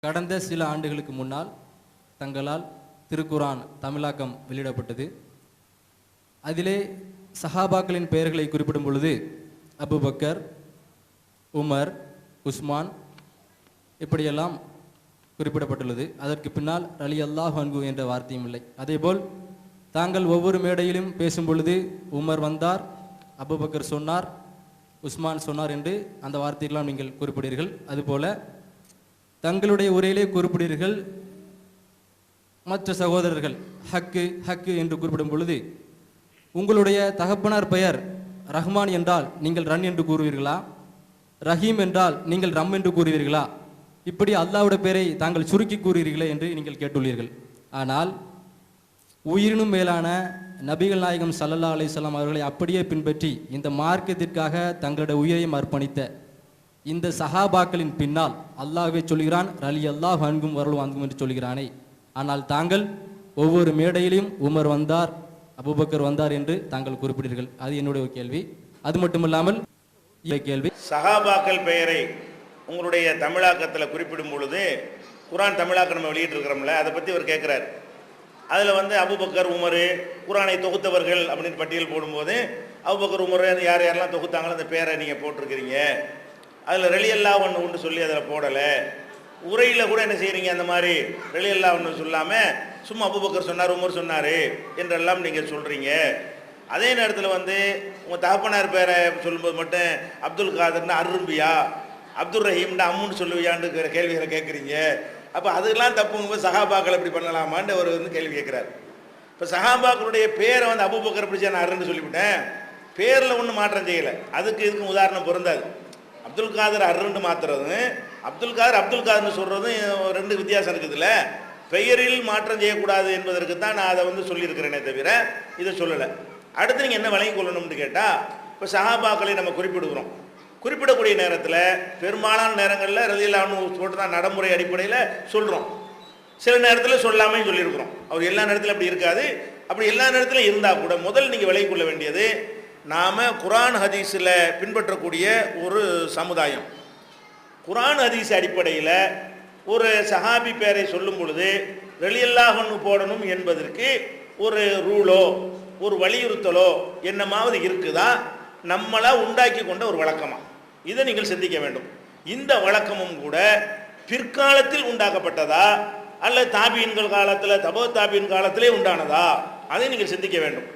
கடந்த சில ஆண்டுகளுக்கு முன்னால் தங்களால் திருக்குரான் தமிழாக்கம் வெளியிடப்பட்டது. அதிலே சஹாபாக்களின் பெயர்களை குறிப்பிடும் பொழுது அபூபக்கர், உமர், உஸ்மான் இப்படியெல்லாம் குறிப்பிடப்பட்டுள்ளது. அதற்கு பின்னால் ரலியல்லாஹு அன்ஹு என்ற வார்த்தையும் இல்லை. அதேபோல் தாங்கள் ஒவ்வொரு மேடையிலும் பேசும் பொழுது உமர் வந்தார், அபூபக்கர் சொன்னார், உஸ்மான் சொன்னார் என்று அந்த வார்த்தையெல்லாம் நீங்கள் குறிப்பிடுவீர்கள். அதுபோல தங்களுடைய உரையிலே குறிப்பிடுவீர்கள் மற்ற சகோதரர்கள் ஹக்கு ஹக்கு என்று குறிப்பிடும் பொழுது உங்களுடைய தகப்பனார் பெயர் ரஹ்மான் என்றால் நீங்கள் ரன் என்று கூறுவீர்களா, ரஹீம் என்றால் நீங்கள் ரம் என்று கூறுவீர்களா, இப்படி அல்லாஹ்வுடைய பெயரை தாங்கள் சுருக்கி கூறுவீர்களே என்று நீங்கள் கேட்டுள்ளீர்கள். ஆனால் உயிரினும் மேலான நபிகள் நாயகம் ஸல்லல்லாஹு அலைஹி வஸல்லம் அவர்களை அப்படியே பின்பற்றி இந்த மார்க்கத்திற்காக தங்களுடைய உயிரையும் அர்ப்பணித்த இந்த சஹாபாக்களின் பின்னால் அல்லாஹ்வே சொல்கிறான், ரலியல்லாஹு அன்ஹும் வரலும் அன்ஹும் என்று சொல்கிறானே. ஆனால் தாங்கள் ஒவ்வொரு மேடையிலும் உமர் வந்தார், அபூபக்கர் வந்தார் என்று தாங்கள் குறிப்பிட்டீர்கள். அது என்னுடைய ஒரு கேள்வி. அது மட்டுமல்லாமல் கேள்வி, சஹாபாக்கள் பெயரை உங்களுடைய தமிழாக்கத்தில் குறிப்பிடும் பொழுது குரான் தமிழாக்கம் நம்ம வெளியிட்டிருக்கிறோம்ல, அதை பற்றி அவர் கேட்குறார். அதில் அபூபக்கர், உமர் குரானை தொகுத்தவர்கள் அப்படின்னு பட்டியல் போடும்போது அபூபக்கர், உமர் யார் யாரெல்லாம் தொகுத்தாங்களோ அந்த பேரை நீங்கள் போட்டிருக்கிறீங்க. அதில் ரலியல்லாஹு அன்ஹு சொல்லி அதில் போடலை. உரையில் கூட என்ன செய்கிறீங்க, அந்த மாதிரி ரலியல்லாஹு அன்ஹு சொல்லாமல் சும்மா அபூபக்கர் சொன்னார், உமர் சொன்னார் என்றெல்லாம் நீங்கள் சொல்கிறீங்க. அதே நேரத்தில் உங்கள் தகப்பனார் பேரை சொல்லும்போது மட்டும் அப்துல் காதர்னு அரும்பியா, அப்துல் ரஹீம்னு அம்முன்னு சொல்லுவியான்னு கேள்விகளை கேட்குறீங்க. அப்போ அதெல்லாம் தப்புங்கும்போது சஹாபாக்கள் எப்படி பண்ணலாமான்னு அவர் கேள்வி கேட்குறாரு. இப்போ சஹாபாக்களுடைய பேரை அபூபக்கர் பிடிச்சா நான் அருன்னு சொல்லிவிட்டேன், பேரில் ஒன்றும் மாற்றம் செய்யலை. அதுக்கு இதுக்கும் உதாரணம் பொருந்தாது. அப்துல் காதர் அருன்னு மாற்றுறதும் அப்துல் காதர்னு சொல்கிறதும் ரெண்டு வித்தியாசம் இருக்குதுல்ல. பெயரில் மாற்றம் செய்யக்கூடாது என்பதற்கு தான் நான் அதை சொல்லியிருக்கிறேனே தவிர இதை சொல்லலை. அடுத்து நீங்கள் என்ன விளங்கி கொள்ளணும்னு கேட்டால், இப்போ சஹாபாக்களை நம்ம குறிப்பிடுகிறோம். குறிப்பிடக்கூடிய நேரத்தில் பெரும்பாலான நேரங்களில் ரலியல்லாஹு அன்ஹு போட்டு தான் நடைமுறை அடிப்படையில் சொல்கிறோம். சில நேரத்தில் சொல்லாமல் சொல்லியிருக்கிறோம். அவர் எல்லா நேரத்திலும் அப்படி இருக்காது. அப்படி எல்லா நேரத்திலும் இருந்தால் கூட முதல் நீங்கள் விளங்கி கொள்ள வேண்டியது, நாம் குரான் ஹதீஸில் பின்பற்றக்கூடிய ஒரு சமுதாயம். குரான் ஹதீஸ் அடிப்படையில் ஒரு சஹாபி பேரை சொல்லும் பொழுது ரலியல்லாஹு அன்ஹு போடணும் என்பதற்கு ஒரு ரூலோ ஒரு வலியுறுத்தலோ என்னமாவது இருக்குதா, நம்மளா உண்டாக்கி கொண்ட ஒரு வழக்கமா, இதை நீங்கள் சிந்திக்க வேண்டும். இந்த வழக்கமும் கூட பிற்காலத்தில் உண்டாக்கப்பட்டதா அல்லது தாபீன்கள் காலத்தில் தபோ தாபீன் காலத்திலே உண்டானதா, அதை நீங்கள் சிந்திக்க வேண்டும்.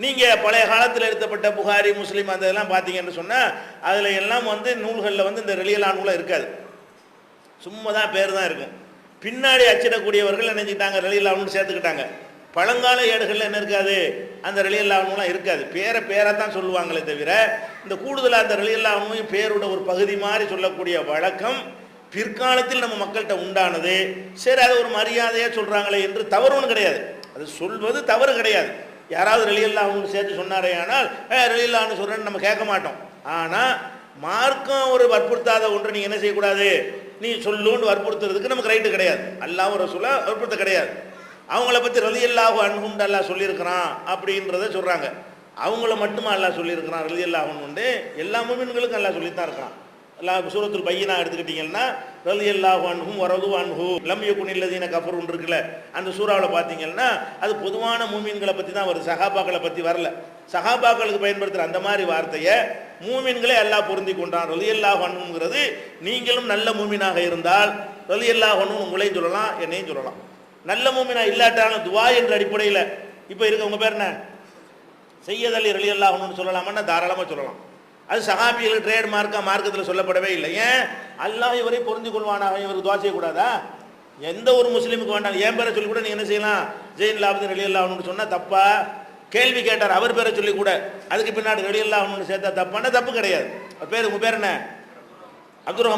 நீங்கள் பழைய காலத்தில் எடுத்தப்பட்ட புகாரி, முஸ்லீம் அந்த இதெல்லாம் பார்த்தீங்கன்னு சொன்னால் அதில் எல்லாம் நூல்களில் இந்த ரலியல்லாஹு அன்ஹுலாம் இருக்காது. சும்மா தான் பேர் தான் இருக்கும். பின்னாடி அச்சிடக்கூடியவர்கள் நினைச்சிட்டாங்க ரலியல்லாஹு அன்ஹு சேர்த்துக்கிட்டாங்க. பழங்கால ஏடுகளில் என்ன இருக்காது, அந்த ரலியல்லாஹு அன்ஹுலாம் இருக்காது. பேரை தான் சொல்லுவாங்களே தவிர இந்த கூடுதலாக அந்த ரலியல்லாஹு அன்ஹு பேரோட ஒரு பகுதி மாதிரி சொல்லக்கூடிய வழக்கம் பிற்காலத்தில் நம்ம மக்கள்கிட்ட உண்டானது. சரி, அது ஒரு மரியாதையாக சொல்கிறாங்களே என்று தவறு ஒன்றும் கிடையாது. அது சொல்வது தவறு கிடையாது. யாராவது ரலியல்லாஹு அன்ஹு சேர்த்து சொன்னாரே ஆனால் ரலியல்லாஹு அன்ஹு சொல்கிறேன்னு நம்ம கேட்க மாட்டோம். ஆனால் மார்க்கம் ஒரு வற்புறுத்தாத ஒன்றை நீங்கள் என்ன செய்யக்கூடாது, நீ சொல்லுன்னு வற்புறுத்துறதுக்கு நமக்கு ரைட்டு கிடையாது. அல்லாஹ் ரசூலை வற்புறுத்த கிடையாது. அவங்கள பற்றி ரலியல்லாஹு அன்ஹுன்னு அல்லாஹ் சொல்லியிருக்கிறான் அப்படின்றத சொல்கிறாங்க. அவங்கள மட்டுமா அல்லாஹ் சொல்லியிருக்கிறான் ரலியல்லாஹு அன்ஹுன்னு? எல்லா முஃமின்களுக்கும் அல்லாஹ் சொல்லித்தான் இருக்கான். அல்லாஹ் சூரத்துல் பையினா எடுத்துக்கிட்டிங்கன்னா ரலியல்லாஹு அன்ஹும் வரது அன்ஹு லம் யகுனில் லதீன கஃபருன்னு இருக்குல்ல, அந்த சூறாவில் பார்த்தீங்கன்னா அது பொதுவான மூமின்களை பற்றி தான் வருது, சஹாபாக்களை பற்றி வரல. சஹாபாக்களுக்கு பயன்படுத்துகிற அந்த மாதிரி வார்த்தையை மூமின்களே அல்லாஹ் பொருந்தி கொண்டான். ரலியல்லாஹு அன்ஹுங்கிறது நீங்களும் நல்ல மூமினாக இருந்தால் ரலியல்லாஹு அன்ஹு உங்களையும் சொல்லலாம், என்னையும் சொல்லலாம். நல்ல மூமினா இல்லாட்டாலும் துவா என்ற அடிப்படையில் இப்போ இருக்க உங்கள் பேர் என்ன, சையத் அலி ரலியல்லாஹு அன்ஹுன்னு சொல்லலாமான்னா தாராளமாக சொல்லலாம். அது சஹாபிகள் ட்ரேட் மார்க்கத்தில் சொல்லப்படவே இல்லை. ஏன் அல்லாஹ் இவரை பொருந்தி கொள்வானாக, இவருக்கு துவா செய்யக்கூடாதா? எந்த ஒரு முஸ்லீமுக்கு வேண்டாம். என் பேரை சொல்லி கூட நீ என்ன செய்யலாம், ஜெயினுல் ஆபிதீன் ரலியல்லாஹு அன்ஹுன்னு சொன்னால் தப்பா? கேள்வி கேட்டார், அவர் பேரை சொல்லி கூட அதுக்கு பின்னாடி ரலியல்லாஹு அன்ஹுன்னு சேர்த்தா தப்பான? தப்பு கிடையாது. பேர் உங்கள் பேர் என்ன, அப்துல்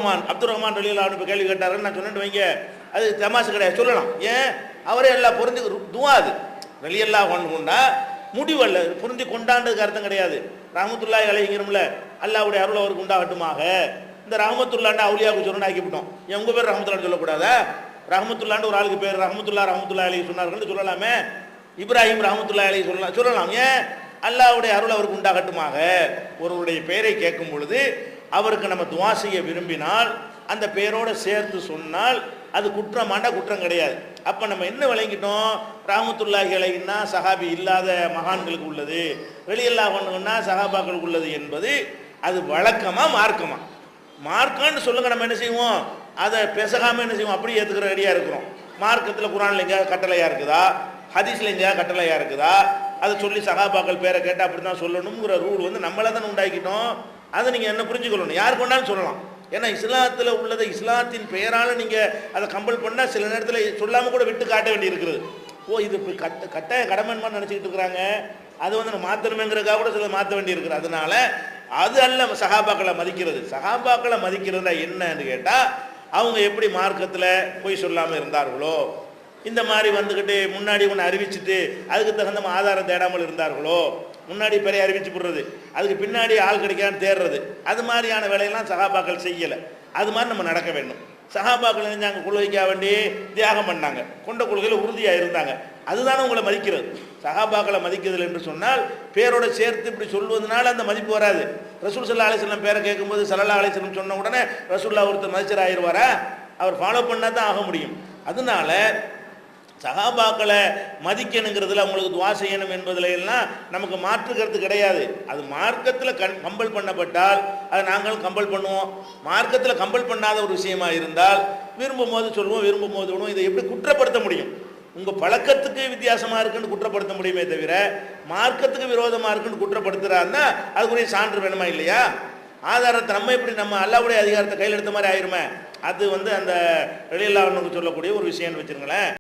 ரஹ்மான் ரலியல்லாஹு அன்ஹு கேள்வி கேட்டாருன்னு நான் சொன்னேன்னு வைங்க, அது தமாசு கிடையாது, சொல்லலாம். ஏன் அவரே எல்லாம் பொருந்தி துவா, அது ரலியல்லாஹு அன்ஹுன்னா முடிவல்ல, பொருந்தி கொண்டாண்டதுக்கு அர்த்தம் கிடையாது. ரஹ்மத்துல்லாஹி அலைஹிங்கிறோம்ல, அல்லாஹ்வுடைய அருள் அவருக்கு உண்டாகட்டுமாக. இந்த ரஹ்மத்துல்லாஹ்னா அவுலியாவுக்கு சொல்லணும் ஆக்கிவிட்டோம். ஏன் உங்கள் பேர் ரஹ்மத்துல்லாஹ்னு சொல்லக்கூடாதா? ரஹ்மத்துல்லாஹ்னு ஒரு ஆளுக்கு பேர் ரஹ்மத்துல்லாஹி அலைஹி சொன்னார்கள்னு சொல்லலாமே. இப்ராஹிம் ரஹ்மத்துல்லாஹி அலைஹி சொல்லலாம். ஏன் அல்லாஹ்வுடைய அருள் அவருக்கு உண்டாகட்டுமாக. ஒருவருடைய பெயரை கேட்கும் பொழுது அவருக்கு நம்ம துவா செய்ய விரும்பினால் அந்த பெயரோடு சேர்த்து சொன்னால் அது குற்றமாண்டா குற்றம் கிடையாது. அப்போ நம்ம என்ன விளங்கிட்டோம், ரஹ்மத்துல்லாஹி அலைஹின்னா சஹாபி இல்லாத மகான்களுக்கு உள்ளது, ரலியல்லாஹு அன்ஹுன்னா சஹாபாக்களுக்கு உள்ளது என்பது அது வழக்கமா மார்க்கமா? மார்க்கான்னு சொல்லுங்க, நம்ம என்ன செய்வோம், அதை பெசகாமல் என்ன செய்வோம், அப்படியே ஏற்றுக்கிற ரெடியாக இருக்கிறோம். மார்க்கத்தில் குரானில் எங்கேயாவது கட்டளையாக இருக்குதா, ஹதீஸில் எங்கேயாவது கட்டளையாக இருக்குதா, அதை சொல்லி சகாபாக்கள் பேரை கேட்டால் அப்படி தான் சொல்லணுங்கிற ரூல் வந்து நம்மளே தானே உண்டாக்கிட்டோம். அதை நீங்கள் என்ன புரிஞ்சுக்கொள்ளணும், யார் கொண்டாலும் சொல்லலாம். ஏன்னா இஸ்லாத்தில் உள்ளதை இஸ்லாத்தின் பெயரால் நீங்கள் அதை கம்பல் பண்ணால் சில நேரத்தில் சொல்லாமல் கூட விட்டு காட்ட வேண்டி இருக்கிறது. ஓ இது இப்படி கட்டாய கடமைன்னு நினச்சிக்கிட்டு இருக்கிறாங்க, அது வந்து நம்ம மாற்றணுமேங்கிறதுக்காக கூட சில மாற்ற வேண்டி இருக்குது. அதனால அது அல்ல சகாபாக்களை மதிக்கிறது. சகாபாக்களை மதிக்கிறதா என்னன்னு கேட்டால், அவங்க எப்படி மார்க்கத்தில் பொய் சொல்லாமல் இருந்தார்களோ, இந்த மாதிரி வந்துக்கிட்டு முன்னாடி ஒன்று அறிவிச்சுட்டு அதுக்கு தகுந்த ஆதாரம் தேடாமல் இருந்தார்களோ, முன்னாடி பெரிய அறிவிச்சு போடுறது, அதுக்கு பின்னாடி ஆள் கிடைக்கான்னு தேடுறது, அது மாதிரியான வேலையெல்லாம் சகாபாக்கள் செய்யலை. அது மாதிரி நம்ம நடக்க வேண்டும். சகாபாக்கள் நினைஞ்சாங்க கொள்கைக்காக வேண்டி தியாகம் பண்ணாங்க, கொண்ட கொள்கையில் உறுதியாக இருந்தாங்க. அதுதானே உங்களை மதிக்கிறது. சகாபாக்களை மதிக்கிறது என்று சொன்னால் பேரோட சேர்த்து இப்படி சொல்வதனால அந்த மதிப்பு வராது. ரசூல் ஸல்லல்லாஹு அலைஹி வஸல்லம் பேரை கேட்கும்போது ஸல்லல்லாஹு அலைஹி வஸல்லம் சொன்ன உடனே ரசூலுல்லாஹ் ஒருத்தர் மதிச்சர் ஆயிடுவாரா? அவர் ஃபாலோ பண்ணால் தான் ஆக முடியும். அதனால சகாபாக்களை மதிக்கணுங்கிறதுல அவங்களுக்கு துவா செய்யணும் என்பதில் எல்லாம் நமக்கு மாற்றுக்கிறது கிடையாது. அது மார்க்கத்தில் கம்பல் பண்ணப்பட்டால் அதை நாங்களும் கம்பல் பண்ணுவோம். மார்க்கத்தில் கம்பல் பண்ணாத ஒரு விஷயமா இருந்தால் விரும்பும் போது சொல்லுவோம், விரும்பும் போது விடுவோம். இதை எப்படி குற்றப்படுத்த முடியும்? உங்கள் பழக்கத்துக்கு வித்தியாசமாக இருக்குன்னு குற்றப்படுத்த முடியுமே தவிர மார்க்கத்துக்கு விரோதமாக இருக்குன்னு குற்றப்படுத்துகிறாருன்னா அதுக்குரிய சான்று வேணுமா இல்லையா? ஆதாரத்தை நம்ம எப்படி நம்ம அல்லாஹ்வுடைய அதிகாரத்தை கையில் எடுத்த மாதிரி ஆயிருமே. அது வந்து அந்த ரலியல்லாஹு அன்ஹு சொல்லக்கூடிய ஒரு விஷயம்னு வச்சுருங்களேன்.